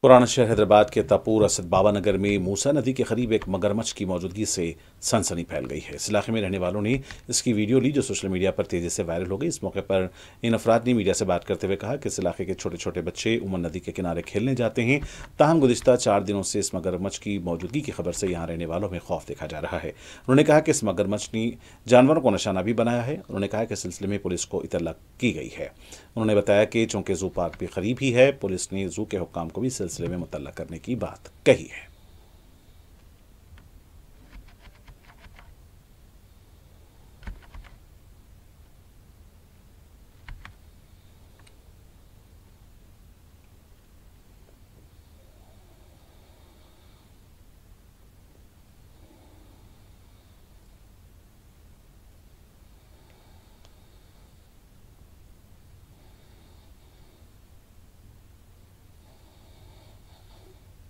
पुराना शहर हैदराबाद के तपोर असद बाबा नगर में मूसा नदी के करीब एक मगरमच्छ की मौजूदगी से सनसनी फैल गई है। इस इलाके में रहने वालों ने इसकी वीडियो ली जो सोशल मीडिया पर तेजी से वायरल हो गई। इस मौके पर इन अफराद ने मीडिया से बात करते हुए कहा कि इस इलाके के छोटे छोटे बच्चे उमर नदी के किनारे खेलने जाते हैं। ताहम गुज़िश्ता 4 दिनों से इस मगरमच्छ की मौजूदगी की खबर से यहाँ रहने वालों में खौफ देखा जा रहा है। उन्होंने कहा कि इस मगरमच्छ ने जानवरों को निशाना भी बनाया है। उन्होंने कहा कि इस सिलसिले में पुलिस को इत्तला की गई है। उन्होंने बताया कि चूंकि जू पार्क भी करीब ही है, पुलिस ने जू के हुक्काम को भी सिलसिले में मुतल्ला करने की बात कही है।